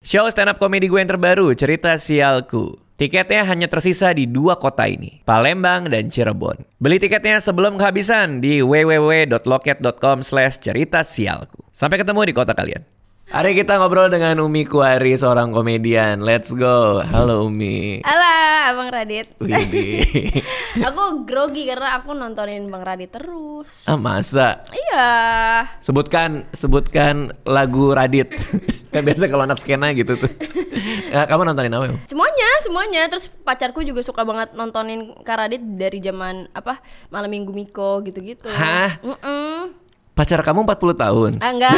Show stand up komedi gue yang terbaru, Cerita Sialku. Tiketnya hanya tersisa di 2 kota ini, Palembang dan Cirebon. Beli tiketnya sebelum kehabisan di www.loket.com/ceritasialku. Sampai ketemu di kota kalian. Hari kita ngobrol dengan Umi Kuari, seorang komedian. Let's go. Halo Umi. Halo Abang Radit. Widih. Aku grogi karena aku nontonin Bang Radit terus. Ah, masa? Iya. Sebutkan lagu Radit. Kan biasa kalau anak skena gitu tuh. Kamu nontonin apa emang? Semuanya. Terus pacarku juga suka banget nontonin Kak Radit dari zaman Malam Minggu Miko gitu-gitu. Hah? Pacar kamu 40 tahun? Enggak.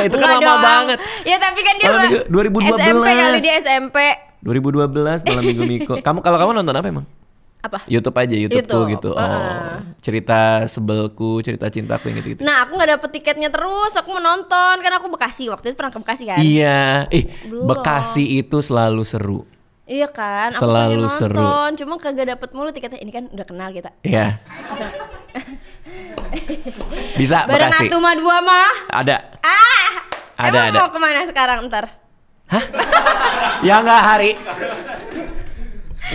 Itu kan lama banget. Ya tapi kan dia 2012. SMP kali, dia SMP 2012 Malam Minggu Miko. Kalau kamu nonton apa emang? Apa? YouTube aja, YouTubeku gitu. Cerita sebelku, cerita cintaku yang gitu-gitu. Nah, aku nggak dapet tiketnya terus. Aku mau nonton, kan aku Bekasi, waktu itu pernah ke Bekasi kan. Iya. Bekasi itu selalu seru. Iya kan, aku selalu pengen nonton, cuma kagak dapet mulu tiketnya. Ini kan udah kenal kita. Iya. Bisa bareng Bekasi. Atuma 2 mah. Ada. Emang mau kemana sekarang ntar? Hah? Ya nggak hari.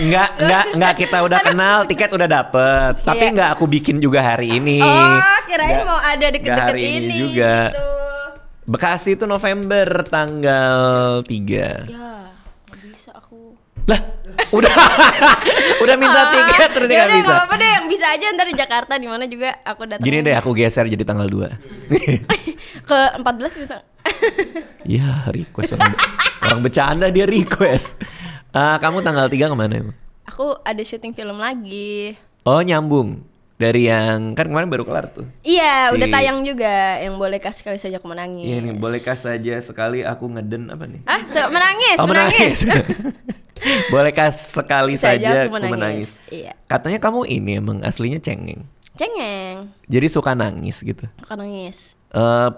Enggak, kita udah kenal, tiket udah dapet. Tapi nggak aku bikin juga hari ini. Oh, kirain mau ada deket-deket ini juga. gitu. Bekasi itu November tanggal 3. Ya, nggak bisa aku. Lah, udah minta tiket terus nggak bisa. Nggak apa-apa deh, yang bisa aja ntar di Jakarta di mana juga aku datang. Gini deh, aku geser jadi tanggal 2. Ke 14 bisa. Ya, request orang bercanda dia request. Kamu tanggal 3 kemana emang? Aku ada syuting film lagi. Oh, nyambung dari yang kan kemarin baru kelar tuh. Iya, udah tayang juga yang bolehkah sekali saja aku menangis. Iya nih, bolehkah saja sekali aku ngeden apa nih? Menangis. Bolehkah sekali saja aku menangis? Iya. Katanya kamu ini emang aslinya cengeng. Jadi suka nangis gitu. Suka nangis.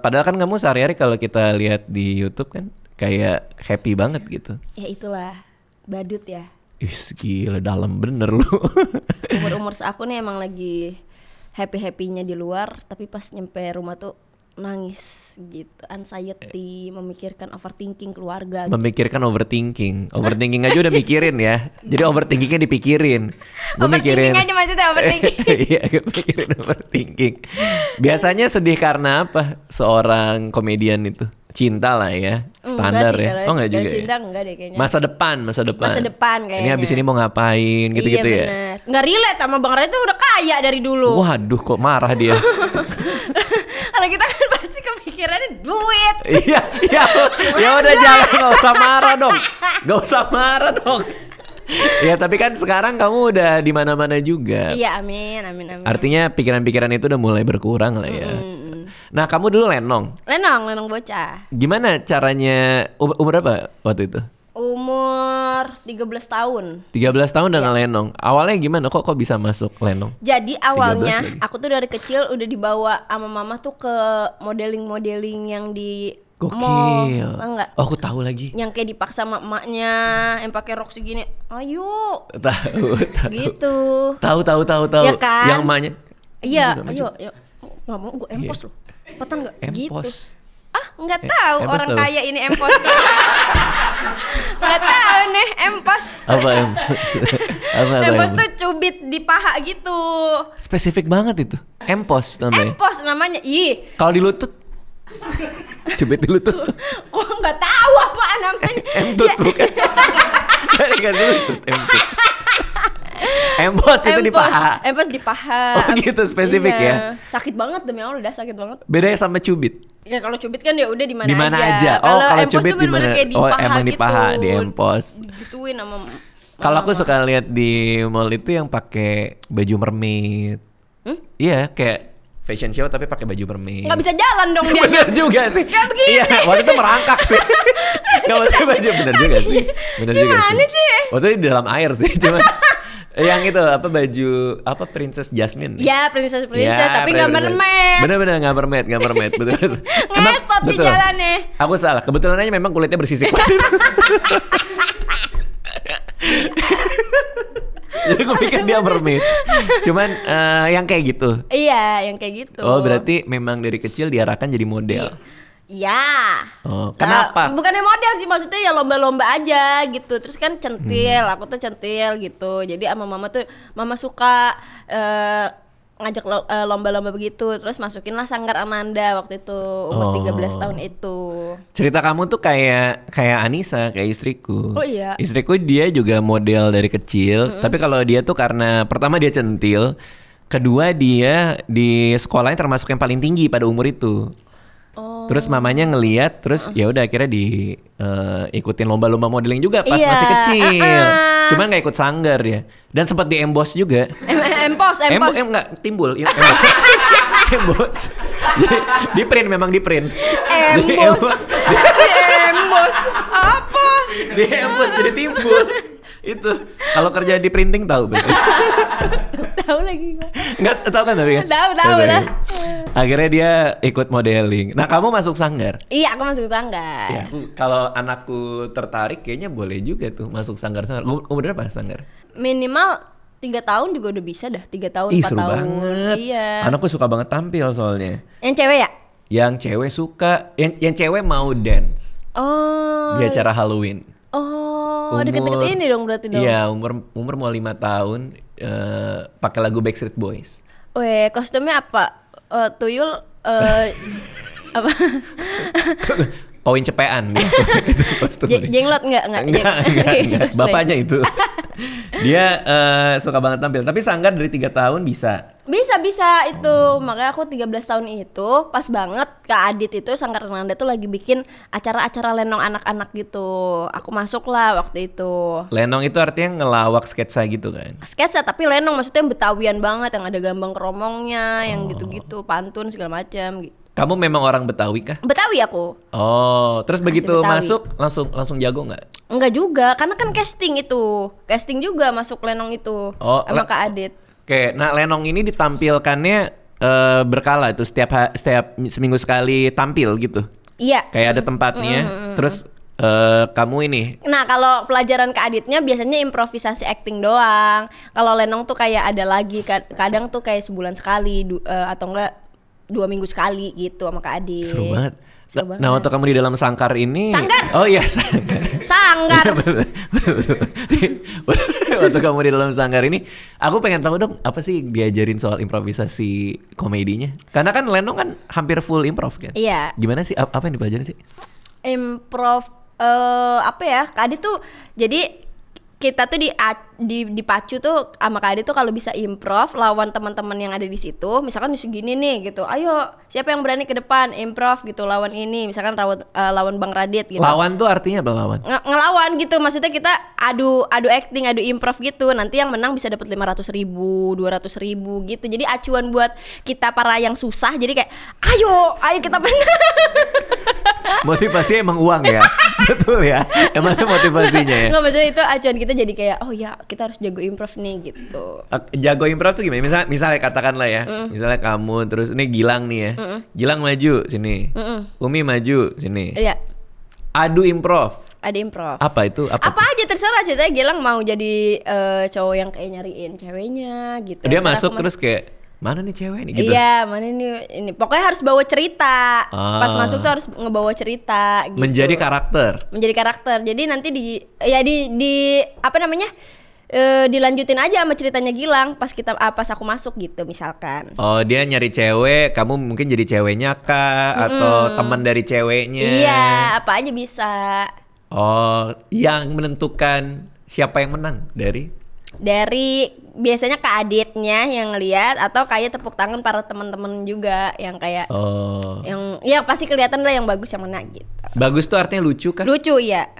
Padahal kan kamu sehari-hari kalau kita lihat di YouTube kan kayak happy banget gitu. Ya itulah, badut ya. Ih, gila dalam bener lu. Umur aku nih emang lagi happy-happynya di luar, tapi pas nyampe rumah tuh nangis gitu, anxiety, memikirkan overthinking keluarga. Memikirkan overthinking aja udah mikirin ya. Jadi overthinkingnya dipikirin. Gue mikirin aja maksudnya overthinking. Iya, gue mikirin overthinking. Biasanya sedih karena apa? Seorang komedian itu cinta lah ya, standar sih, ya. Enggak juga. Cinta ya? Enggak deh kayaknya. Masa depan Kayaknya. Ini habis ini mau ngapain gitu-gitu iya, ya. Bener. Nggak relate sama Bang Ray tuh udah kaya dari dulu. Waduh, kok marah dia. Kalau kita kan pasti kepikirannya duit. Iya. Ya udah jangan, enggak usah marah dong. Ya tapi kan sekarang kamu udah di mana-mana juga. Iya, amin. Artinya pikiran-pikiran itu udah mulai berkurang lah ya. Nah, kamu dulu lenong bocah. Gimana caranya, umur berapa waktu itu? Umur 13 tahun. 13 tahun udah ngelenong. Awalnya gimana? Kok bisa masuk lenong? Jadi awalnya aku tuh dari kecil udah dibawa sama mama tuh ke modeling yang di Gokil. Enggak. Oh, aku tahu lagi. Yang kayak dipaksa sama emaknya yang pakai rok segini. Ayo. Tahu. Gitu. Tahu. Ya kan? Yang emaknya. Iya, ayo. Enggak mau gue empos loh. Petang enggak? Empos. Gitu. Enggak tahu orang tahu. kaya ini empos. Enggak tahu nih empos. Apa empos? Empos tuh cubit di paha gitu. Spesifik banget itu. Empos namanya. Empos namanya. Ih. Kalau di lutut. Cubit di lutut. Kok enggak tahu apa namanya? Emput bukan. Kan lutut emput. Empos itu di paha. Empos di paha. Oh gitu, spesifik ya. Sakit banget demi Allah, udah sakit banget. Bedanya sama cubit. Ya kalau cubit kan ya udah di mana aja. Oh, kalau cubit di mana? Oh, emang gitu. di paha, di empos. Digituin sama kalau aku suka lihat di mall itu yang pakai baju mermaid. Iya, kayak fashion show tapi pakai baju mermaid. Nggak bisa jalan dong dia. Bener juga sih. Kayak begini. Iya, waktu itu merangkak sih. Nggak pakai baju, bener juga sih. Gimana sih? Waktu itu di dalam air sih, cuma yang itu baju Princess Jasmine. Ya, princess tapi nggak mermaid. Bener-bener nggak mermaid, betul. Ngesot di jalannya. Aku salah, kebetulan aja memang kulitnya bersisik. Jadi aku pikir dia mermaid. Cuman yang kayak gitu. Iya, yang kayak gitu. Oh, berarti memang dari kecil diarahkan jadi model. Ya. Oh, kenapa? Bukannya model sih, maksudnya ya lomba-lomba aja gitu. Terus kan centil, aku tuh centil gitu. Jadi sama mama tuh, mama suka ngajak lomba-lomba begitu. Terus masukinlah Sanggar Ananda waktu itu umur 13 tahun itu. Cerita kamu tuh kayak Anissa, kayak istriku. Oh iya. Istriku dia juga model dari kecil, tapi kalau dia tuh karena pertama dia centil, kedua dia di sekolahnya termasuk yang paling tinggi pada umur itu. Terus mamanya ngeliat, terus ya udah akhirnya ikutin lomba-lomba modeling juga pas Iya, masih kecil. Cuman nggak ikut sanggar ya. Dan sempat di Embos juga. Empos. Enggak timbul. Embos. Di print memang di print. Embos. Embos. Apa? Di Embos jadi timbul. Itu kalau kerja di printing tahu berarti. Tahu lagi. Nggak tahu kan tapi kan? Tahu lah. Akhirnya dia ikut modeling. Nah, kamu masuk sanggar? Iya, aku masuk sanggar. Ya, kalau anakku tertarik kayaknya boleh juga tuh masuk sanggar-sanggar. Umur berapa sanggar? Minimal 3 tahun juga udah bisa dah. 3 tahun, 4 seru tahun. banget. Iya. Anakku suka banget tampil soalnya. Yang cewek ya? Yang cewek suka, yang cewek mau dance Oh. di acara Halloween. Oh, deket-deket ini dong berarti dong. Iya, umur mau 5 tahun, pakai lagu Backstreet Boys. Weh, kostumnya apa? Tuyul apa? Koin cepean gitu. Itu kostumnya. Jenglot enggak? Enggak. Bapaknya itu. Dia suka banget tampil. Tapi sanggar dari 3 tahun bisa. Bisa itu. Makanya aku 13 tahun itu pas banget Kak Adit itu Sanggar Ananda tuh lagi bikin acara-acara lenong anak-anak gitu. Aku masuk lah waktu itu. Lenong itu artinya ngelawak sketsa gitu kan? Sketsa tapi lenong maksudnya yang Betawian banget, yang ada gambang keromongnya, yang gitu-gitu, pantun segala macam gitu. Kamu memang orang Betawi kah? Betawi aku. Oh, terus begitu Betawi. masuk langsung jago nggak? Enggak juga, karena kan casting itu. Casting juga masuk lenong itu sama Kak Adit. Oke, nah lenong ini ditampilkannya berkala itu setiap seminggu sekali tampil gitu. Iya. Kayak ada tempatnya. Terus kamu ini. Nah, kalau pelajaran Kak Aditnya biasanya improvisasi acting doang. Kalau lenong tuh kayak ada lagi, kadang tuh kayak sebulan sekali atau enggak 2 minggu sekali gitu sama Kak Adit. Seru banget. Nah, waktu kamu di dalam sangkar ini. Sanggar. Oh iya, sanggar. Sanggar. Waktu kamu di dalam sanggar ini, aku pengen tahu dong apa sih diajarin soal improvisasi komedinya? Karena kan Lenong kan hampir full improv kan? Iya. Gimana sih? Apa yang dipelajarin sih? Improv apa ya? Kak Adit tuh jadi kita tuh dipacu tuh sama Kak Adit tuh kalau bisa improv lawan teman-teman yang ada di situ, misalkan segini nih gitu, ayo siapa yang berani ke depan improv gitu lawan ini, misalkan lawan Bang Radit gitu. Lawan tuh artinya apa lawan? Ngelawan gitu, maksudnya kita adu acting, adu improv gitu, nanti yang menang bisa dapat 500.000, 200.000 gitu, jadi acuan buat kita para yang susah, jadi kayak ayo kita menang. Motivasi emang uang ya. Betul ya. Emang itu motivasinya ya. Nggak, maksudnya itu acuan kita jadi kayak oh ya kita harus jago improv nih gitu. Jago improv tuh gimana? Misalnya katakanlah ya, misalnya kamu terus ini Gilang nih ya. Gilang maju sini. Umi maju sini. Iya. Adu improv. Ada improv. Apa itu? Apa aja terserah, ceritanya Gilang mau jadi cowok yang kayak nyariin ceweknya gitu. Dia masuk terus kayak mana nih cewek nih gitu. Iya, mana nih ini. Pokoknya harus bawa cerita. Pas masuk tuh harus ngebawa cerita gitu. Menjadi karakter. Jadi nanti di apa namanya? Dilanjutin aja sama ceritanya Gilang pas aku masuk gitu misalkan. Oh, dia nyari cewek, kamu mungkin jadi ceweknya kah atau teman dari ceweknya? Iya, apa aja bisa. Oh, yang menentukan siapa yang menang dari biasanya Kak Aditnya yang ngeliat atau kayak tepuk tangan para teman-teman juga yang kayak yang ya pasti kelihatan lah yang bagus yang mana gitu. Bagus tuh artinya lucu kah? Lucu ya.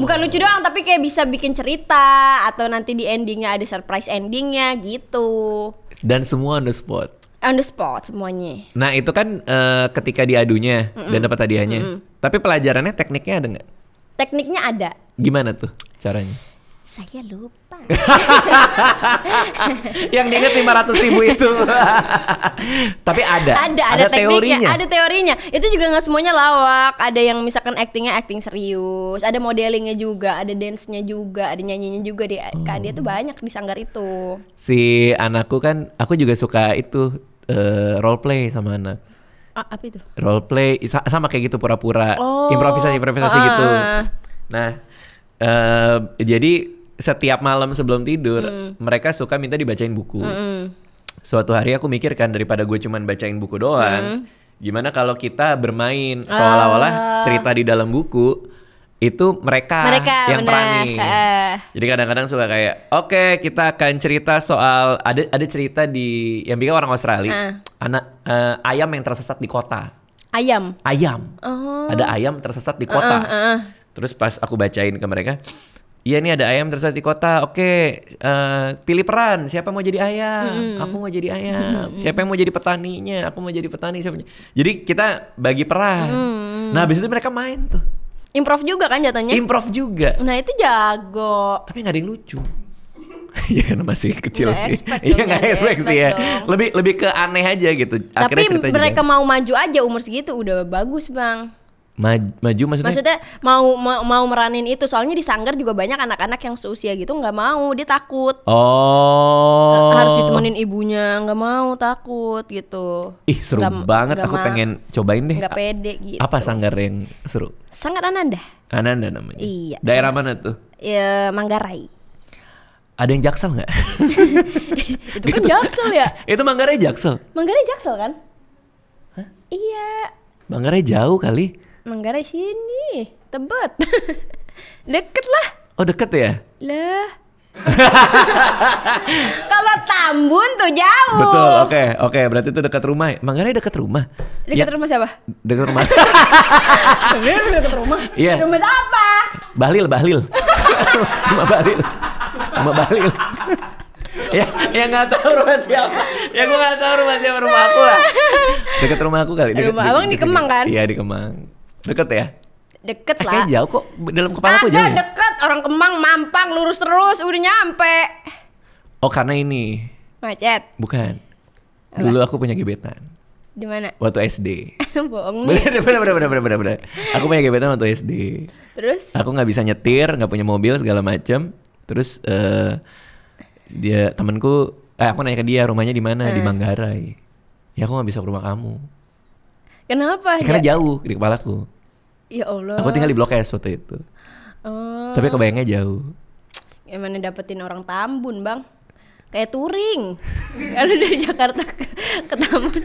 Bukan lucu doang tapi kayak bisa bikin cerita atau nanti di endingnya ada surprise endingnya gitu. Dan semua on the spot. On the spot semuanya. Nah itu kan ketika diadunya dan dapat hadiahnya. Tapi pelajarannya tekniknya ada nggak? Tekniknya ada. Gimana tuh caranya? Saya lupa. Yang diinget 500.000 itu. Tapi ada teorinya. Ada teorinya. Itu juga nggak semuanya lawak. Ada yang misalkan actingnya acting serius. Ada modelingnya juga. Ada dance-nya juga. Ada nyanyinya juga. Kak dia tuh banyak di sanggar itu. Si anakku kan, aku juga suka itu role play sama anak. Apa itu? Role play sama kayak gitu, pura-pura improvisasi gitu. Nah, jadi setiap malam sebelum tidur mereka suka minta dibacain buku. Suatu hari aku mikir kan, daripada gue cuman bacain buku doang, gimana kalau kita bermain seolah-olah cerita di dalam buku itu mereka yang peranin. Jadi kadang-kadang suka kayak, oke, kita akan cerita soal ada cerita di yang bikin orang Australia, ayam yang tersesat di kota. Ayam. Ada ayam tersesat di kota. Terus pas aku bacain ke mereka, iya nih ada ayam tersesat di kota. Oke, pilih peran. Siapa mau jadi ayam? Aku mau jadi ayam. Siapa yang mau jadi petaninya? Aku mau jadi petani. Jadi kita bagi peran. Nah, habis itu mereka main tuh. Improv juga kan jatuhnya? Improv juga. Nah itu jago. Tapi nggak ada yang lucu. Ya karena masih kecil sih. Iya nggak expect sih ya. Lebih ke aneh aja gitu. Tapi mereka mau maju aja umur segitu udah bagus bang. Maju maksudnya mau meranin itu, soalnya di Sanggar juga banyak anak-anak yang seusia gitu nggak mau, dia takut. Harus ditemenin ibunya, nggak mau, takut gitu. Ih seru banget, aku pengen cobain deh. Nggak pede gitu. Apa Sanggar yang seru? Sanggar Ananda namanya. Iya. Daerah mana tuh? Ya Manggarai. Ada yang Jaksel nggak? Itu kan Jaksel ya? Itu Manggarai Jaksel. Manggarai Jaksel kan? Hah? Iya. Manggarai jauh kali. Manggarai sini, Tebet. Deket lah. Oh deket ya? Lah. Kalau Tambun tuh jauh. Betul, oke. Berarti itu dekat rumah. Manggarai dekat rumah. Dekat rumah siapa? Dekat rumah. Sebenarnya dekat rumah. Iya. Rumah siapa? Bahlil. Rumah Bahlil. Ya nggak tahu rumah siapa. Ya gue nggak tahu rumah siapa, rumah aku lah. Dekat rumah aku kali. Rumah abang di Kemang kan? Iya di Kemang. Deket ya? Deket lah. Kayaknya jauh kok. Dalam kepala aku jauh ya? Deket. Orang Kemang, Mampang, lurus terus udah nyampe. Oh karena ini. Macet. Bukan. Dulu aku punya gebetan. Di mana? Waktu SD. Bohong nih. Bener. Aku punya gebetan waktu SD. Terus? Aku nggak bisa nyetir, nggak punya mobil segala macem. Terus dia temanku, aku nanya ke dia rumahnya di mana, di Manggarai. Ya aku nggak bisa ke rumah kamu. Kenapa? Karena jauh di kepalaku. Ya Allah. Aku tinggal di Blok S waktu itu. Tapi kebayangnya jauh. Gimana dapetin orang Tambun bang? Kayak touring. Kalau dari Jakarta ke Tambun.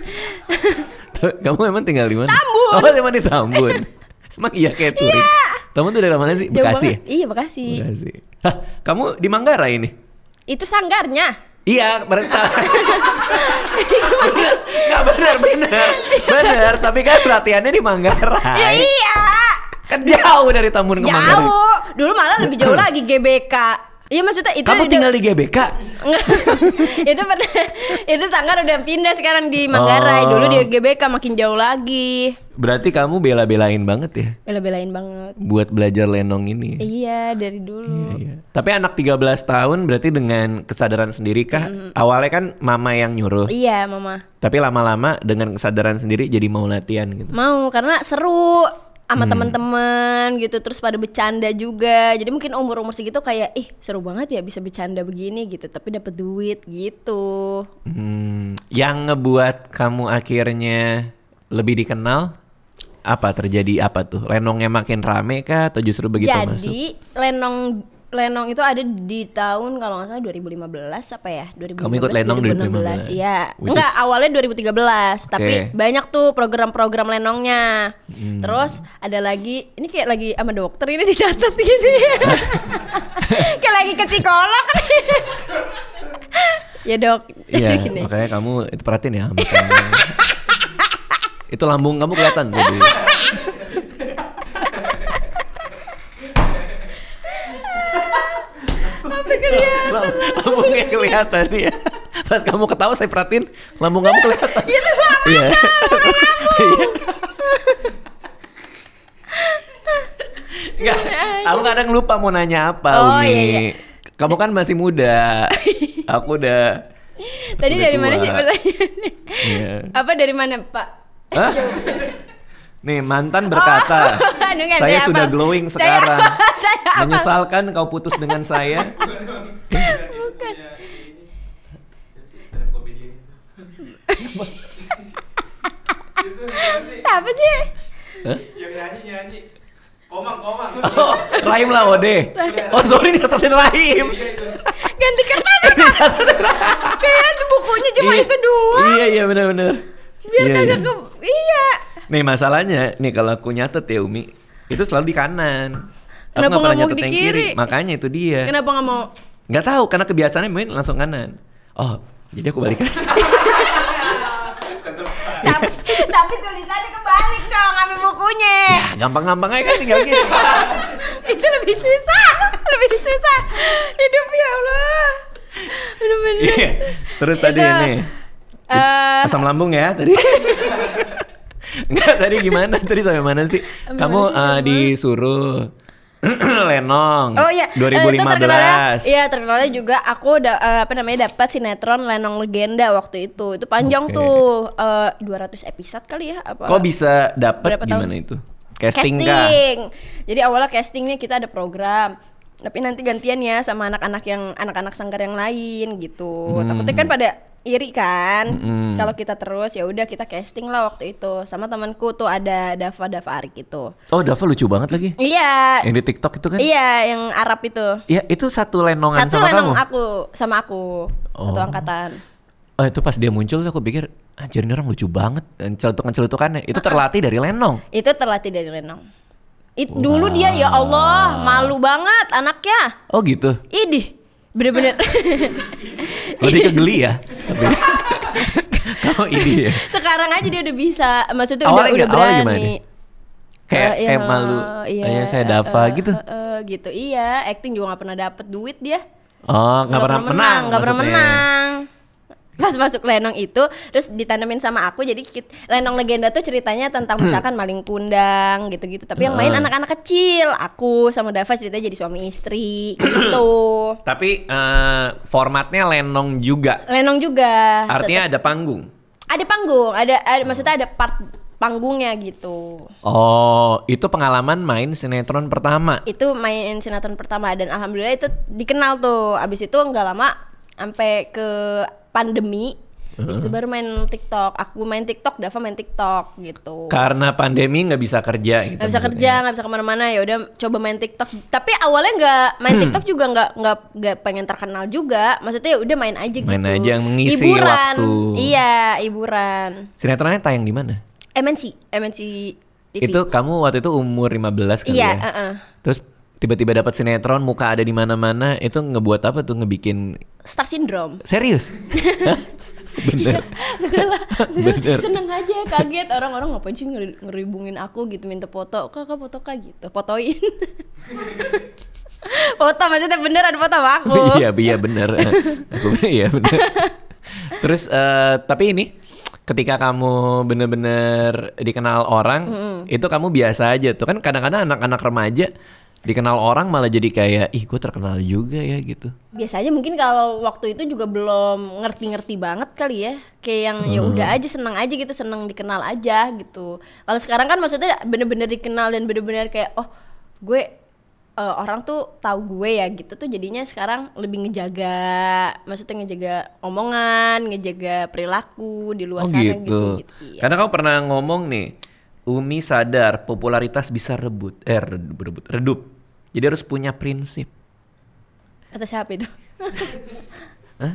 Kamu emang tinggal di mana? Tambun. Oh emang di Tambun. Emang iya kayak touring. Iya. Tambun tuh dari mana sih? Bekasi ya? Iya Bekasi. Hah, kamu di Manggarai ini? Itu Sanggarnya. Iya, nggak benar. Tapi kan latihannya di Manggarai. Ya, iya. Kan jauh dari Tambun ke Manggarai. Jauh. Dulu malah lebih jauh lagi GBK. Iya maksudnya itu. Kamu tinggal di GBK? Itu Sanggar udah pindah sekarang di Manggarai. Dulu di GBK makin jauh lagi. Berarti kamu bela-belain banget ya? Bela-belain banget. Buat belajar lenong ini. Iya, dari dulu. Iya. Tapi anak 13 tahun berarti dengan kesadaran sendiri kah? Awalnya kan mama yang nyuruh. Iya, mama. Tapi lama-lama dengan kesadaran sendiri jadi mau latihan gitu. Mau, karena seru sama teman-teman gitu, terus pada bercanda juga. Jadi mungkin umur-umur segitu kayak seru banget ya bisa bercanda begini gitu, tapi dapat duit gitu. Yang ngebuat kamu akhirnya lebih dikenal apa terjadi apa tuh? Lenongnya makin rame kah atau justru begitu masuk? Jadi lenong itu ada di tahun kalau nggak salah 2015 apa ya? 2015. Kamu ikut lenong 2015? Iya. Enggak, awalnya 2013, tapi banyak tuh program-program lenongnya. Terus ada lagi, ini kayak lagi sama dokter ini dicatat gini. Kayak lagi ke psikolog nih. Ya dok. Iya, makanya kamu itu perhatiin ya sama kamu. Itu lambung kamu kelihatan tadi. Sampai kelihatan. Lambungnya kelihatan ya. Pas kamu ketawa saya perhatiin lambung kamu kelihatan. Itu mana? Iya. Enggak, aku kadang lupa mau nanya apa, Umi. Iya. Kamu kan masih muda. Aku udah. Tadi dari mana sih pertanyaannya? Iya. Apa dari mana, Pak? Hah? Nih mantan berkata, saya sudah glowing sekarang. Menyesalkan kau putus dengan saya. Bukan. Apa sih? Yang nyanyi. Komang. Oh, Rahim Lawode. Oh sorry, ini catatin Rahim. Ganti kertas. Kayak bukunya cuma itu doang. Iya benar. Biar kagak ke. Iya. Nih masalahnya, nih kalau aku nyatet ya Umi, itu selalu di kanan. Aku Kenapa nggak pernah nggak mau nyatet di yang kiri? kiri. Makanya itu dia. Kenapa nggak mau? Nggak tahu, karena kebiasaannya main langsung kanan. Oh, jadi aku balik aja. Tapi tulisannya kebalik dong, ambil bukunya. Ya, gampang-gampang aja kan tinggal gitu. Itu lebih susah. Hidup ya Allah. Bener-bener. Iya. Terus tadi Itu, ini asam lambung ya tadi. Enggak, tadi gimana? Tadi sampai mana sih? Kamu disuruh Lenong. Oh iya, 2015. Iya, terkenalnya juga aku dapat sinetron Lenong Legenda waktu itu. Itu panjang tuh 200 episode kali ya apa? Kok bisa dapat Berapa gimana tahun? itu? Casting kah? Jadi awalnya castingnya kita ada program. Tapi nanti gantian ya sama anak-anak sanggar yang lain gitu. Takutnya kan pada iri kan. Kalau kita terus ya udah kita casting lah waktu itu. Sama temanku tuh ada Dava Arik itu. Oh, Dava lucu banget lagi. Iya. Yang di TikTok itu kan? Iya, yang Arab itu. Iya, itu satu lenongan Satu sama lenong kamu? sama aku. Satu angkatan. Oh, itu pas dia muncul aku pikir anjir ini orang lucu banget. Dan celutukan-celutukannya itu terlatih dari Lenong. Itu terlatih dari Lenong. Dulu dia ya Allah malu banget anaknya. Oh gitu. Idih, bener-bener. Lebih ke geli ya. Kamu ini ya. Sekarang aja dia udah bisa, maksudnya Awalnya udah berani. gimana nih? Kayak malu. Iya, saya Dava gitu. Gitu iya, acting juga nggak pernah dapet duit dia. Oh, nggak pernah menang. Nggak pernah maksudnya. menang. Pas masuk Lenong itu, terus ditanemin sama aku. Jadi Lenong Legenda tuh ceritanya tentang misalkan maling kundang gitu-gitu. Tapi yang main anak-anak kecil. Aku sama Dava ceritanya jadi suami istri gitu. Tapi formatnya Lenong juga. Lenong juga. Artinya ada panggung. Ada panggung, ada maksudnya ada part panggungnya gitu. Oh, itu pengalaman main sinetron pertama. Itu main sinetron pertama dan alhamdulillah itu dikenal tuh. Abis itu nggak lama sampai ke pandemi. Habis itu baru main TikTok. Aku main TikTok, Dava main TikTok gitu. Karena pandemi nggak bisa kerja gitu. Nggak bisa kerja, nggak bisa kemana-mana. Ya udah coba main TikTok. Tapi awalnya nggak main TikTok juga nggak pengen terkenal juga. Maksudnya ya udah main aja gitu. Main aja mengisi hiburan. waktu. Iya, hiburan. Sinetronnya tayang di mana? MNC TV. Itu kamu waktu itu umur 15 kali Iya, ya? Terus tiba-tiba dapat sinetron, muka ada di mana-mana, itu ngebuat apa tuh, ngebikin Star Syndrome. serius? Bener. Bener. Seneng aja, kaget orang-orang ngapain sih ngeribungin aku gitu, minta foto, kakak foto kak gitu, fotoin. Foto maksudnya bener ada foto sama aku. Iya bener. Iya bener. Terus tapi ini ketika kamu bener-bener dikenal orang, itu kamu biasa aja tuh kan. Kadang-kadang anak-anak remaja dikenal orang malah jadi kayak ih gue terkenal juga ya gitu. Biasanya mungkin kalau waktu itu juga belum ngerti-ngerti banget kali ya, kayak yang ya udah aja seneng aja gitu, seneng dikenal aja gitu. Kalau sekarang kan maksudnya bener-bener dikenal dan bener-bener kayak oh gue orang tuh tahu gue ya gitu tuh, jadinya sekarang lebih ngejaga, maksudnya ngejaga omongan, ngejaga perilaku di luar sana gitu. Iya. Karena kamu pernah ngomong nih, Umi sadar popularitas bisa redup. Jadi harus punya prinsip. Kata siapa itu? Hah?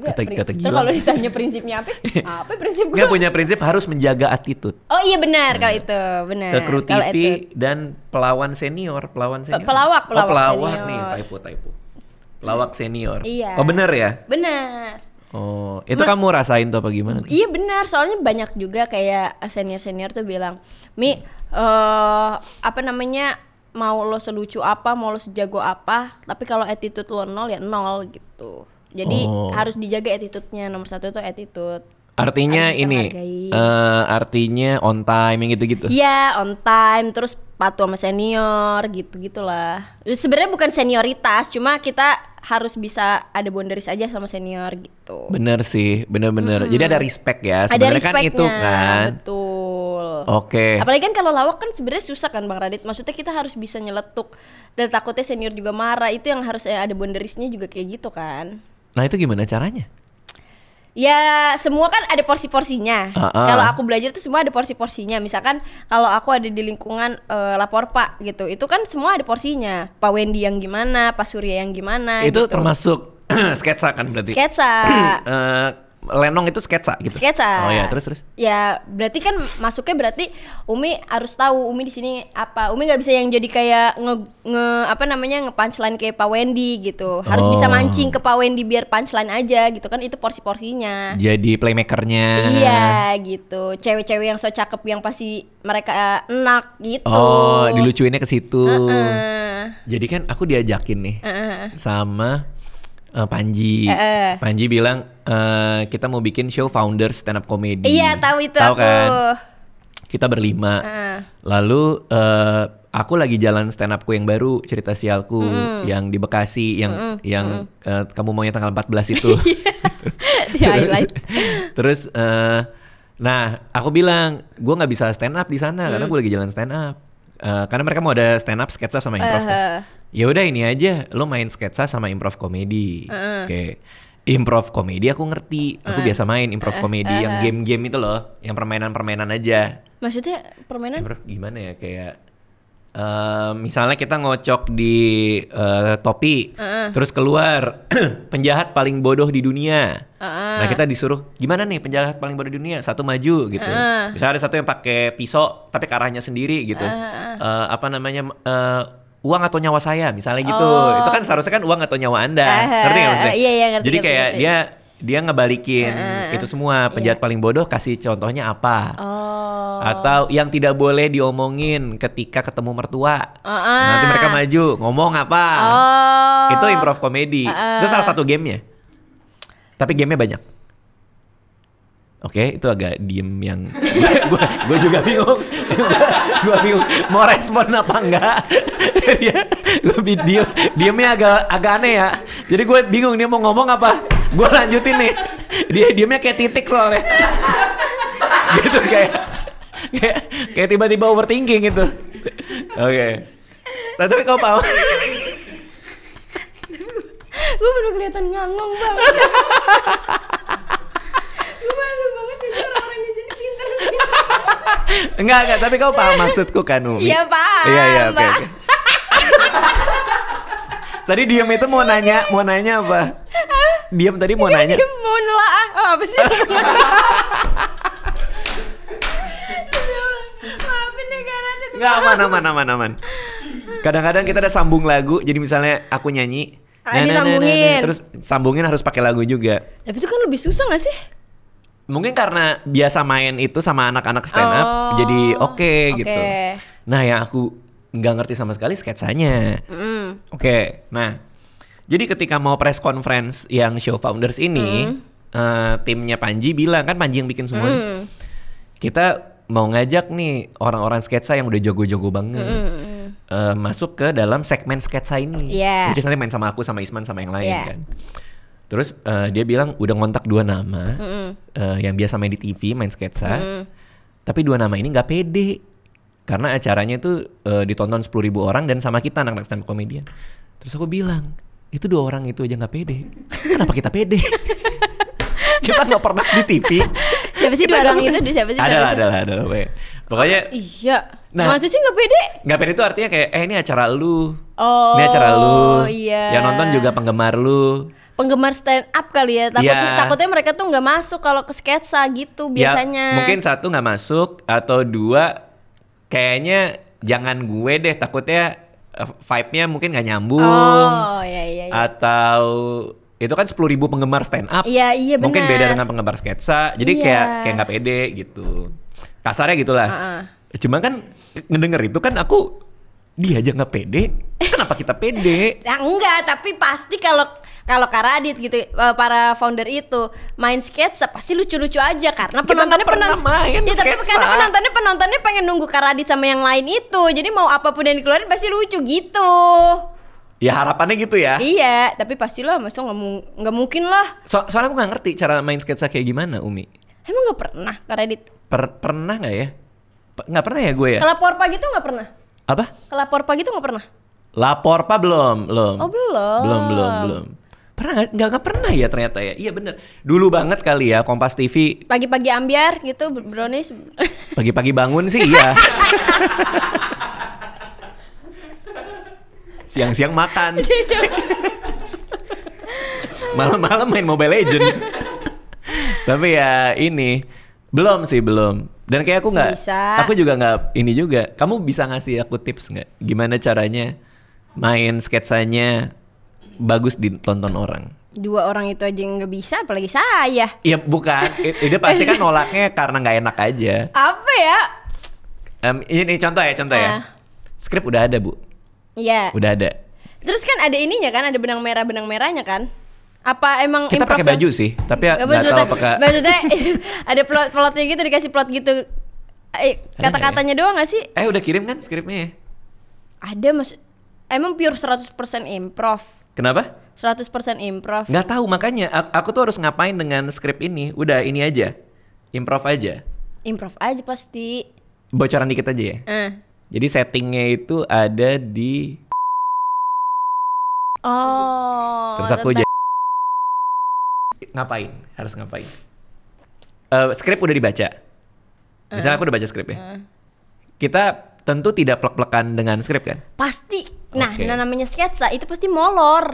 Kata Gilang. Kalau ditanya prinsipnya apa? Apa prinsip gue? Nggak punya prinsip, harus menjaga attitude. Oh iya benar kalau itu, benar. Ke Kru TV dan pelawak senior. Pelawak pelawak senior. nih, typo. Pelawak senior. Iya. Oh benar ya? Benar. Oh, itu kamu rasain tuh apa gimana? Iya benar, soalnya banyak juga kayak senior tuh bilang, Mi, mau lo selucu apa, mau lo sejago apa, tapi kalau attitude lo 0 ya 0 gitu. Jadi harus dijaga attitude-nya, nomor 1 tuh attitude. Artinya ini, artinya on time yang gitu-gitu. Iya, on time, terus patuh sama senior, gitu-gitulah. Sebenarnya bukan senioritas, cuma kita harus bisa ada boundaries aja sama senior gitu. Bener sih, bener-bener. Jadi ada respect ya. Sebenarnya kan itu kan. Betul. Oke. Apalagi kan kalau lawak kan sebenarnya susah kan Bang Radit. Maksudnya kita harus bisa nyeletuk dan takutnya senior juga marah. Itu yang harus ada boundariesnya juga kayak gitu kan. Nah itu gimana caranya? Ya semua kan ada porsi-porsinya. Kalau aku belajar tuh semua ada porsi-porsinya. Misalkan kalau aku ada di lingkungan lapor Pak gitu, itu kan semua ada porsinya. Pak Wendy yang gimana, Pak Surya yang gimana. Itu gitu. termasuk sketsa kan berarti? Sketsa. Lenong itu sketsa gitu. Sketsa. Oh ya, terus. Ya, berarti kan masuknya berarti Umi harus tahu Umi di sini apa. Umi nggak bisa yang jadi kayak nge-punchline kayak Pak Wendy gitu. Harus bisa mancing ke Pak Wendy biar punchline aja gitu kan, itu porsi-porsinya. Jadi playmakernya. Iya, gitu. Cewek-cewek yang so cakep yang pasti mereka enak gitu. Oh, dilucuinnya ke situ. Jadi kan aku diajakin nih sama Panji. Panji bilang kita mau bikin show founder stand up comedy. Iya, tahu itu tahu aku. Kan? Kita berlima. Lalu aku lagi jalan stand upku yang baru, cerita sialku yang di Bekasi yang kamu maunya tanggal 14 itu. Di highlight. Terus nah, aku bilang gue nggak bisa stand up di sana karena gue lagi jalan stand up. Karena mereka mau ada stand up sketsa sama improv. Ya udah ini aja, lo main sketsa sama improv komedi. Oke. Improv komedi aku ngerti. Aku biasa main improv komedi yang game-game itu loh, yang permainan-permainan aja. Maksudnya permainan? Improv gimana ya, kayak misalnya kita ngocok di topi, terus keluar penjahat paling bodoh di dunia. Nah kita disuruh gimana nih penjahat paling bodoh di dunia, satu maju gitu. Misalnya ada satu yang pakai pisau tapi ke arahnya sendiri gitu. Uang atau nyawa saya misalnya gitu. Itu kan seharusnya kan uang atau nyawa Anda. Ngerti nggak maksudnya? Iya, ngerti. Jadi kayak dia ngebalikin itu semua. Penjahat paling bodoh kasih contohnya apa? Atau yang tidak boleh diomongin ketika ketemu mertua. Nanti mereka maju ngomong apa? Itu improv komedi. Itu salah satu gamenya. Tapi gamenya banyak. Oke, itu agak diem yang gue juga bingung. gue bingung mau respon apa enggak. Diemnya agak aneh ya. Jadi gue bingung dia mau ngomong apa. Gue lanjutin nih. Dia diemnya kayak titik soalnya. Gitu kayak tiba-tiba overthinking gitu. Oke. Tapi kau paham? Gue bener kelihatan ngangong banget. Gue malu banget jadi orang-orang di sini pintar. Enggak, tapi kau paham maksudku kan, Umi? Iya paham. Iya, oke. Tadi diam itu mau nanya apa? Diam tadi mau nanya. Diam mau nelaah. Oh, apa sih? Maafin deh karena itu. Enggak, aman. Kadang-kadang kita ada sambung lagu, jadi misalnya aku nyanyi, disambungin. terus sambungin harus pakai lagu juga. Tapi itu kan lebih susah gak sih? Mungkin karena biasa main itu sama anak-anak stand up, jadi oke gitu. Nah, yang aku nggak ngerti sama sekali sketsanya. Oke. Nah, jadi ketika mau press conference yang show founders ini, timnya Panji bilang, kan Panji yang bikin semuanya. Kita mau ngajak nih orang-orang sketsa yang udah jago-jago banget masuk ke dalam segmen sketsa ini. Which is nanti main sama aku, sama Isman, sama yang lain kan. Terus dia bilang udah ngontak 2 nama yang biasa main di TV, main sketsa. Tapi 2 nama ini nggak pede karena acaranya itu ditonton 10.000 orang dan sama kita anak-anak stand up comedian. Terus aku bilang, itu 2 orang itu aja nggak pede. Kenapa kita pede? Kita nggak pernah di TV. Siapa sih 2 orang itu? Siapa sih? Ada. Pokoknya. Iya. Nah, maksudnya sih nggak pede? Nggak pede itu artinya kayak ini acara lu. Oh. Ini acara lu. Iya. Yang nonton juga penggemar lu. Penggemar stand up kali ya. Takutnya mereka tuh nggak masuk kalau ke sketsa gitu biasanya. Ya, mungkin 1 nggak masuk atau 2 kayaknya jangan gue deh, takutnya vibe-nya mungkin nggak nyambung. Oh, iya. Atau itu kan 10.000 penggemar stand up. Iya benar. Mungkin beda dengan penggemar sketsa. Jadi kayak nggak pede gitu. Kasarnya gitulah. Cuma kan ngedenger itu kan aku dia aja nggak pede. Kenapa kita pede? Ya enggak, tapi pasti kalau Karadit gitu, para founder itu main sketsa pasti lucu-lucu aja karena penontonnya pernah main sketsa. Tapi karena penontonnya pengen nunggu Karadit sama yang lain itu. Jadi mau apapun yang dikeluarin pasti lucu gitu. Ya harapannya gitu ya. Iya, tapi pastilah masa nggak mungkin lah. Soalnya aku nggak ngerti cara main sketsa kayak gimana, Umi. Emang nggak pernah Karadit? Pernah nggak ya? Nggak pernah ya gue ya. Kelapor pagi tuh nggak pernah. Apa? Kelapor pagi tuh nggak pernah. Lapor apa belum? Oh belum. Belum. Pernah nggak pernah ya ternyata ya. Iya bener. Dulu banget kali ya Kompas TV. Pagi-pagi ambiar gitu brownies. Pagi-pagi bangun sih iya. Siang-siang makan. Malam-malam main Mobile Legend. Tapi ya ini belum. Dan kayak aku nggak. Aku juga nggak ini juga. Kamu bisa ngasih aku tips nggak? Gimana caranya main sketsanya bagus ditonton orang? 2 orang itu aja nggak bisa, apalagi saya. Iya bukan, itu pasti kan nolaknya karena nggak enak aja. Apa ya? Ini contoh ya. Skrip udah ada Bu. Iya. Udah ada. Terus kan ada ininya kan, ada benang merahnya kan? Apa emang kita pakai baju sih, tapi nggak tahu apakah. Maksudnya ada plotnya gitu, dikasih plot gitu. Kata-katanya doang nggak sih? Udah kirim kan skripnya? Ada emang pure 100% improv. Kenapa? 100% improv. Nggak tahu makanya aku tuh harus ngapain dengan skrip ini? Udah ini aja, improv aja. Improv aja pasti. Bocoran dikit aja ya. Jadi settingnya itu ada di. Terus aku ngapain? Harus ngapain? Skrip udah dibaca. Misalnya aku udah baca skripnya. Kita tentu tidak plek-plekan dengan skrip kan? Pasti. Nah, namanya sketsa itu pasti molor.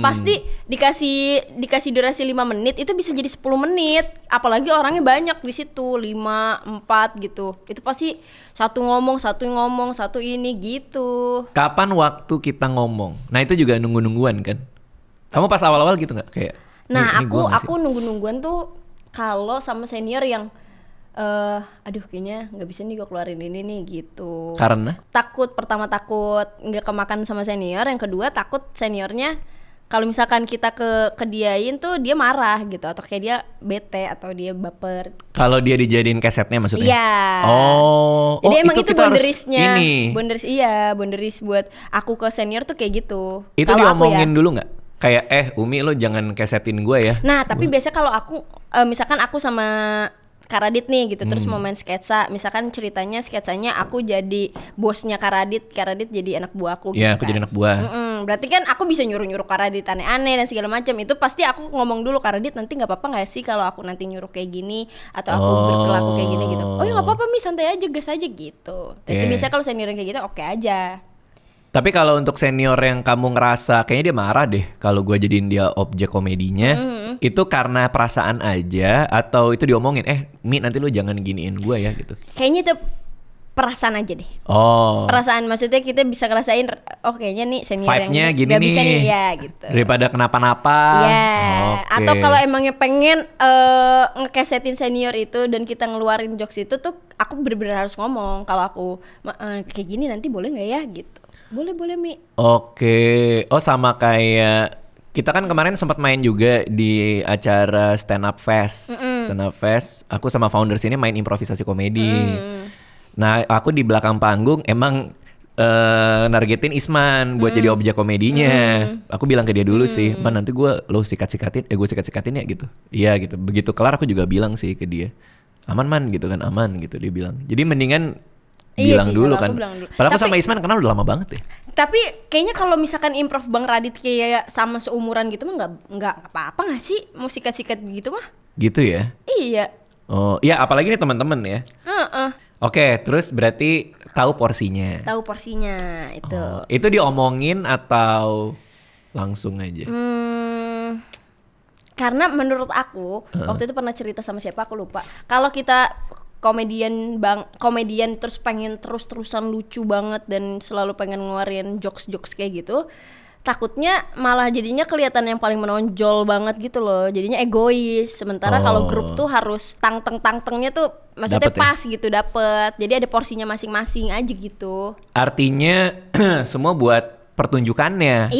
Pasti dikasih durasi 5 menit itu bisa jadi 10 menit. Apalagi orangnya banyak di situ, 5, 4 gitu. Itu pasti satu ngomong, satu ini gitu. Kapan waktu kita ngomong? Nah, itu juga nunggu-nungguan kan? Kamu pas awal-awal gitu nggak kayak? Nah, aku nunggu-nungguan tuh kalau sama senior yang aduh kayaknya nggak bisa nih gue keluarin ini nih gitu. Karena? Pertama takut nggak kemakan sama senior, yang kedua takut seniornya kalau misalkan kita kediain tuh dia marah gitu, atau kayak dia bete atau dia baper. Kalau dia dijadiin kasetnya maksudnya? Iya. Jadi emang itu boundariesnya. Boundaries buat aku ke senior tuh kayak gitu. Itu kalo diomongin dulu nggak? Kayak Umi lo jangan kesetin gue ya. Nah tapi biasanya kalau aku misalkan aku sama Karadit nih gitu, terus mau main sketsa, misalkan sketsanya aku jadi bosnya Karadit jadi anak buah aku. Iya, aku jadi anak buah. Berarti kan aku bisa nyuruh Karadit aneh-aneh dan segala macam. Itu pasti aku ngomong dulu, Karadit nanti nggak apa-apa nggak sih kalau aku nanti nyuruh kayak gini atau aku berperilaku kayak gini gitu. Oh ya nggak apa-apa Mi, santai aja, gas aja gitu. Itu biasanya kalau senior kayak gitu oke aja. Tapi kalau untuk senior yang kamu ngerasa kayaknya dia marah deh kalau gue jadiin dia objek komedinya, itu karena perasaan aja atau itu diomongin, Mi nanti lu jangan giniin gue ya gitu? Kayaknya itu perasaan aja deh. Perasaan, maksudnya kita bisa ngerasain, oh kayaknya nih senior vibe-nya yang gini gak nih, bisa nih ya gitu. Daripada kenapa-napa. Iya. Atau kalau emangnya pengen ngekesetin senior itu dan kita ngeluarin jokes itu tuh, aku bener-bener harus ngomong kalau aku kayak gini nanti boleh nggak ya gitu. Boleh Mi. Oke. Sama kayak kita kan kemarin sempat main juga di acara Stand Up Fest. Stand Up Fest, aku sama founders ini main improvisasi komedi. Nah, aku di belakang panggung emang nargetin Isman buat jadi objek komedinya. Aku bilang ke dia dulu sih, Man nanti gue sikat-sikatin ya gitu. Iya gitu. Begitu kelar aku juga bilang sih ke dia, aman Man gitu kan, aman gitu dia bilang. Jadi mendingan bilang dulu kan. Padahal aku sama Isman kenal udah lama banget ya. Tapi kayaknya kalau misalkan improv Bang Radit kayak sama seumuran gitu mah nggak apa-apa nggak sih, mau sikat-sikat gitu mah? Gitu ya? Iya. Oh iya, apalagi nih teman-teman ya. Oke, terus berarti tahu porsinya. Tahu porsinya itu. Itu diomongin atau langsung aja? Karena menurut aku waktu itu pernah cerita sama siapa aku lupa. Kalau kita komedian terus pengen terus-terusan lucu banget dan selalu pengen ngeluarin jokes kayak gitu, takutnya malah jadinya kelihatan yang paling menonjol banget gitu loh, jadinya egois. Sementara kalau grup tuh harus tangtengnya tuh maksudnya dapet pas ya? Gitu dapet, jadi ada porsinya masing-masing aja gitu. Artinya semua buat pertunjukannya,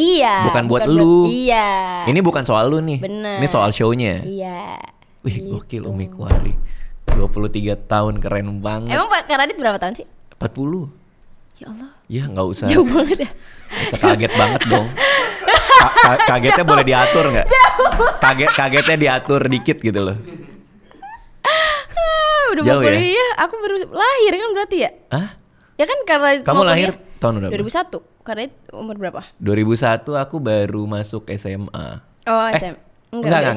bukan buat lu. Iya. Ini bukan soal lu nih. Bener. Ini soal show-nya. Iya. Wih gitu. Gokil Umi Kuari. 23 tahun keren banget. Emang Pak Karadit berapa tahun sih? 40. Ya Allah. Ya nggak usah. Jauh banget ya. Gak usah kaget banget dong. Kagetnya boleh diatur nggak? Kagetnya diatur dikit gitu loh. Udah mau kuliah, aku baru lahir kan berarti ya? Hah? Ya kan karena kamu lahir tahun berapa? 2001. Karena umur berapa? 2001 aku baru masuk SMA. Oh, SMA. Enggak,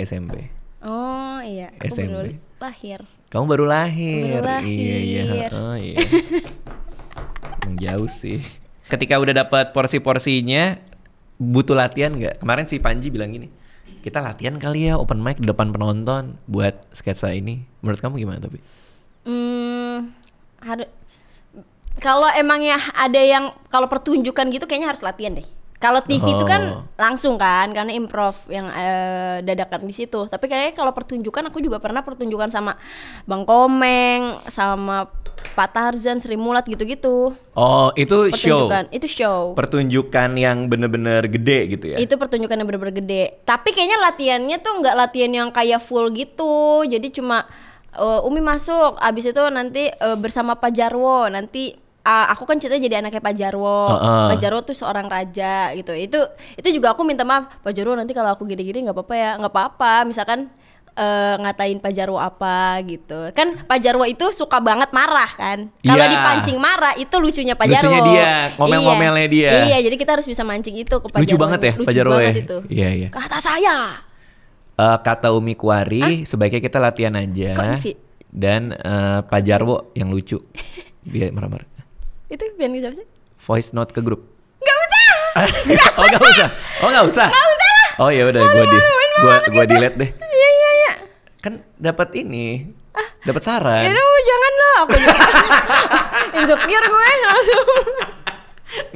SMP. Oh iya, aku SMP. baru lahir. Kamu baru lahir. Baru lahir. Iya. Oh iya. Emang jauh sih. Ketika udah dapat porsi-porsinya, butuh latihan nggak? Kemarin si Panji bilang gini, kita latihan kali ya open mic di depan penonton buat sketsa ini. Menurut kamu gimana tapi? Kalau emangnya ada yang kalau pertunjukan gitu kayaknya harus latihan deh. Kalau TV itu kan langsung kan karena improv yang dadakan di situ. Tapi kayaknya kalau pertunjukan aku juga pernah pertunjukan sama Bang Komeng, sama Pak Tarzan, Sri Mulat gitu-gitu. Oh, itu show. Itu show. Pertunjukan yang bener-bener gede gitu ya. Itu pertunjukan yang bener-bener gede. Tapi kayaknya latihannya tuh nggak latihan yang kayak full gitu. Jadi cuma Umi masuk, abis itu nanti bersama Pak Jarwo, nanti aku kan ceritanya jadi anaknya Pak Jarwo. Pak Jarwo tuh seorang raja gitu. Itu juga aku minta maaf Pak Jarwo, nanti kalau aku gini-gini nggak apa-apa ya, nggak apa-apa. Misalkan ngatain Pak Jarwo apa gitu. Kan Pak Jarwo itu suka banget marah kan. Kalau dipancing marah itu lucunya Pak Jarwo. Lucunya dia, ngomel-ngomelnya dia. Iya, jadi kita harus bisa mancing itu ke Pak Jarwo. Lucu banget ya Pak Jarwo ya. Iya. Kata saya. Kata Umi Kuari, sebaiknya kita latihan aja. Dan Pak Jarwo yang lucu. Dia marah-marah. Itu biar siapa sih? Voice note ke grup. Nggak usah. Nggak usah. Nggak usah lah. Oh ya udah, gua delete deh. Iya. Kan dapat ini, dapat saran. Itu jangan lah. Aku insecure gue langsung.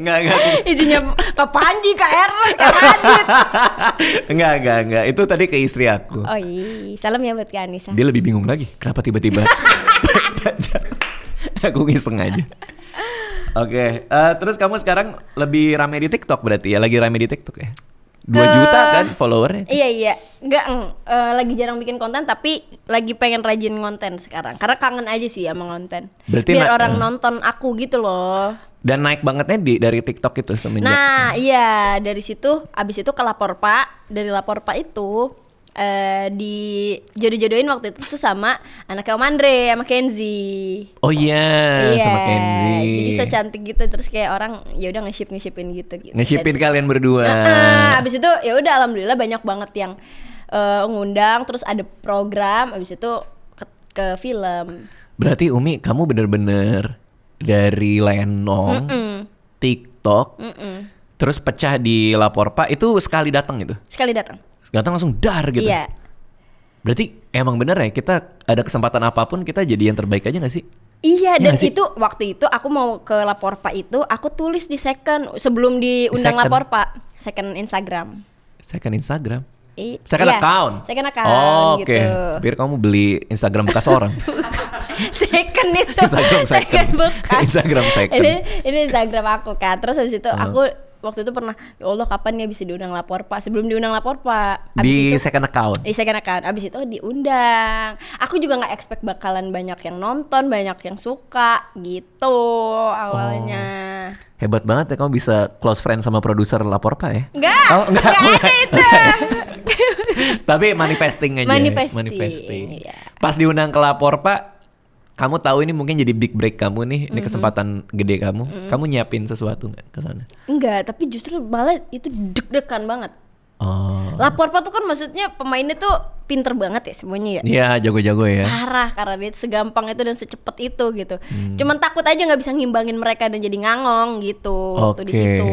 Enggak. Izinnya ke Panji, ke Ernest, ke Radit. Enggak. Itu tadi ke istri aku. Oh iya, salam ya buat Kak Anissa. Dia lebih bingung lagi. Kenapa tiba-tiba? Aku ngiseng aja. Oke, terus kamu sekarang lebih rame di TikTok berarti ya? Lagi rame di TikTok ya? 2 juta kan followernya? Iya. Enggak, lagi jarang bikin konten tapi lagi pengen rajin konten sekarang. Karena kangen aja sih sama konten. Berarti biar orang nonton aku gitu loh. Dan naik bangetnya dari TikTok itu semenjak. Nah, iya, dari situ abis itu ke Lapor Pak. Dari Lapor Pak itu di jodoh-jodohin waktu itu tuh sama anaknya Om Andre sama Kenzi. Oh iya, sama Kenzi. Jadi so cantik gitu, terus kayak orang ya udah nge-shipin gitu. Nge-shipin kalian berdua. Abis itu ya udah alhamdulillah banyak banget yang ngundang, terus ada program, abis itu ke film. Berarti Umi kamu bener-bener dari Lenong, TikTok, terus pecah di Lapor Pak itu sekali datang gitu? Sekali datang langsung dar gitu. Iya. Berarti emang bener ya kita ada kesempatan apapun kita jadi yang terbaik aja gak sih? Iya, dan itu waktu itu aku mau ke Lapor Pak itu aku tulis di second sebelum diundang Lapor Pak, second Instagram. Second account. Second account gitu. Oke. Biar kamu beli Instagram bekas orang. Second itu. Second bekas. Instagram second. Ini Instagram aku kan. Terus habis itu aku waktu itu pernah, ya Allah kapan ya bisa diundang Lapor Pak. Sebelum diundang Lapor Pak di second account. Di second account. Abis itu diundang. Aku juga gak expect bakalan banyak yang nonton, banyak yang suka gitu awalnya. Hebat banget ya kamu bisa close friend sama produser Lapor Pak ya? Enggak ada itu. Tapi manifesting aja. Manifesting. Iya. Pas diundang ke Lapor Pak, kamu tahu ini mungkin jadi big break kamu nih, ini kesempatan gede kamu. Kamu nyiapin sesuatu nggak ke sana? Enggak, tapi justru malah itu deg-degan banget. Lapor Pak tuh kan maksudnya pemainnya tuh pinter banget ya semuanya ya. Iya, jago-jago ya. Parah, karena dia segampang itu dan secepat itu gitu. Cuman takut aja nggak bisa ngimbangin mereka dan jadi ngangong gitu waktu di situ.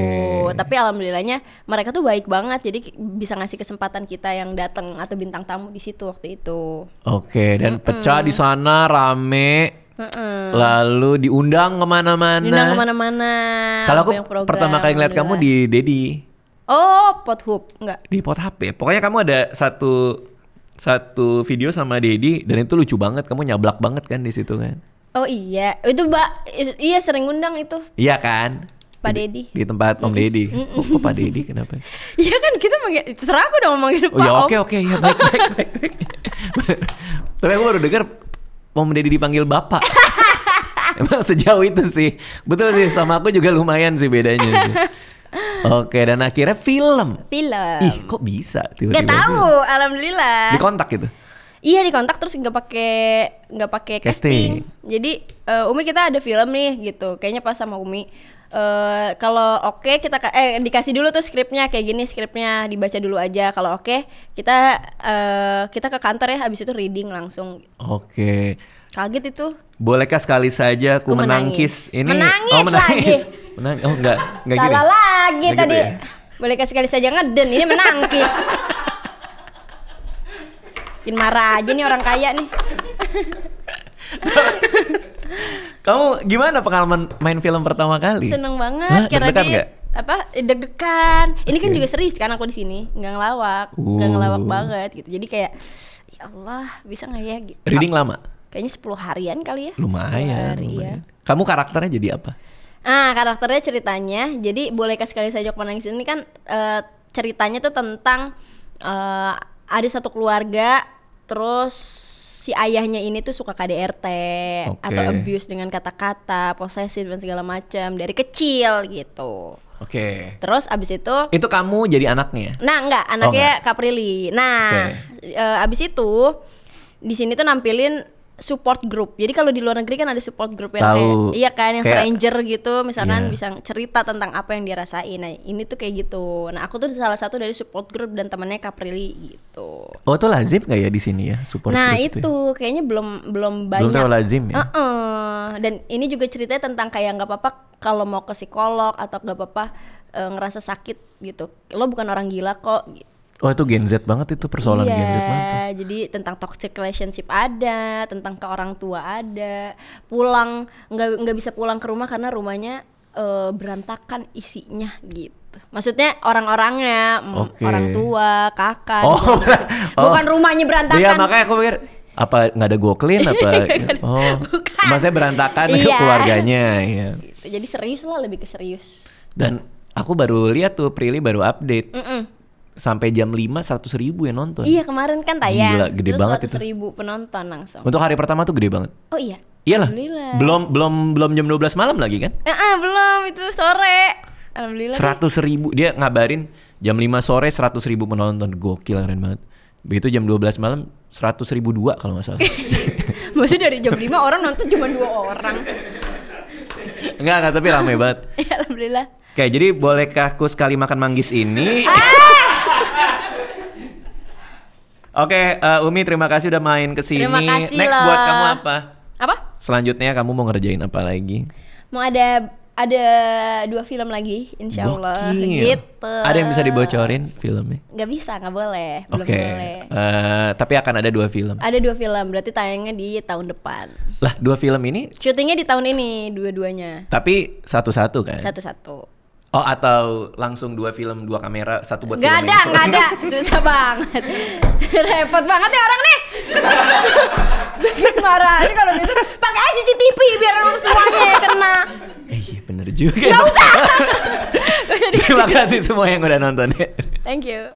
Tapi alhamdulillahnya mereka tuh baik banget, jadi bisa ngasih kesempatan kita yang datang atau bintang tamu di situ waktu itu. Oke, dan pecah di sana rame. Lalu diundang kemana-mana. Kalau aku pertama kali ngeliat kamu di Dedi. Oh, Pothub, enggak. Di Pothub ya. Pokoknya kamu ada satu video sama Dedi dan itu lucu banget. Kamu nyablak banget kan di situ kan. Oh iya, itu iya sering ngundang itu. Iya kan? Pak Dedi. Di tempat Om Dedi. Kok Pak Dedi kenapa? Iya kan kita manggil, terserah aku dong manggil Pak Om. Oke, ya baik. Tapi aku baru dengar Om Dedi dipanggil Bapak. Emang sejauh itu sih. Betul sih, sama aku juga lumayan sih bedanya sih. Oke, dan akhirnya film. Ih, kok bisa tiba-tiba? Gak tahu, alhamdulillah. Dikontak gitu? Iya, dikontak terus nggak pakai casting. Jadi Umi kita ada film nih gitu. Kayaknya pas sama Umi Kalau oke kita dikasih dulu tuh skripnya kayak gini, skripnya dibaca dulu aja. Kalau oke kita ke kantor ya, habis itu reading langsung. Oke. Kaget itu. Bolehkah sekali saja ku menangkis ini? Menangis lagi. Enggak gini. Salah lagi Nggak tadi. gitu ya? Bolehkah sekali saja ngeden, ini menangkis. Bikin marah aja nih orang kaya nih. Kamu gimana pengalaman main film pertama kali? Seneng banget. Deg-degan nggak? Deg-degan. Ini kan juga serius kan aku di sini, nggak ngelawak, nggak ngelawak banget gitu. Jadi kayak ya Allah bisa nggak ya? Gitu. Reading lama? Kayaknya 10 harian kali ya. Lumayan. Iya. Kamu karakternya jadi apa? Karakternya ceritanya. Jadi bolehkah sekali saja aku menangis ini kan ceritanya tuh tentang ada satu keluarga, terus si ayahnya ini tuh suka KDRT atau abuse dengan kata-kata, posesif dan segala macam dari kecil gitu. Oke. Terus abis itu kamu jadi anaknya? Nah enggak, anaknya Kaprilly. Nah abis itu di sini tuh nampilin support group. Jadi kalau di luar negeri kan ada support group yang kayak stranger gitu, misalkan bisa cerita tentang apa yang dia rasain. Nah, ini tuh kayak gitu. Nah, aku tuh salah satu dari support group dan temannya Kaprilly gitu. Oh, itu lazim nggak ya di sini ya support nah, group? Nah, itu kayaknya belum banyak. Belum terlalu lazim ya. Dan ini juga ceritanya tentang kayak nggak apa-apa kalau mau ke psikolog atau nggak apa-apa ngerasa sakit gitu. Lo bukan orang gila kok gitu. Oh, itu Gen Z banget itu, persoalan Gen Z banget tuh. Jadi tentang toxic relationship ada, tentang ke orang tua ada, pulang nggak bisa pulang ke rumah karena rumahnya berantakan isinya gitu. Maksudnya orang-orangnya, orang tua, kakak, bukan rumahnya berantakan. Iya, makanya aku pikir apa nggak ada goklin apa? Maksudnya berantakan keluarganya. Iya. Gitu. Jadi serius lah, lebih ke serius. Dan aku baru lihat tuh Prilly baru update. Sampai jam 5 100.000 yang nonton. Iya kemarin kan tayang. Gila, gede banget itu. 100.000 penonton langsung. Untuk hari pertama tuh gede banget. Oh iya. Iyalah. Belum jam 12 malam lagi kan? Belum, itu sore. Alhamdulillah. 100.000 dia ngabarin jam 5 sore 100.000 penonton. Gokil, keren banget. Begitu jam 12 malam 100.002 kalau nggak salah. Maksudnya dari jam 5 orang nonton cuma 2 orang. Enggak, tapi ramai banget. Ya, alhamdulillah. Oke, jadi bolehkah aku sekali makan manggis ini? Oke, Umi terima kasih udah main kesini. Terima kasih. Next buat kamu apa? Apa? Selanjutnya kamu mau ngerjain apa lagi? Mau ada 2 film lagi, insya Allah. Gitu. Ada yang bisa dibocorin filmnya? Gak bisa, gak boleh. Belum boleh. Tapi akan ada 2 film. Ada 2 film, berarti tayangnya di tahun depan. Lah, 2 film ini? Syutingnya di tahun ini, dua-duanya. Tapi satu-satu kan? Satu-satu. Oh, atau langsung 2 film, 2 kamera, satu buat gak film ada, gak ada. Susah banget. Repot banget ya orang nih. Bikin marah aja kalau gitu. Pakai aja CCTV biar semuanya kena. Iya bener juga. Gak usah. Terima kasih semua yang udah nonton ya. Thank you.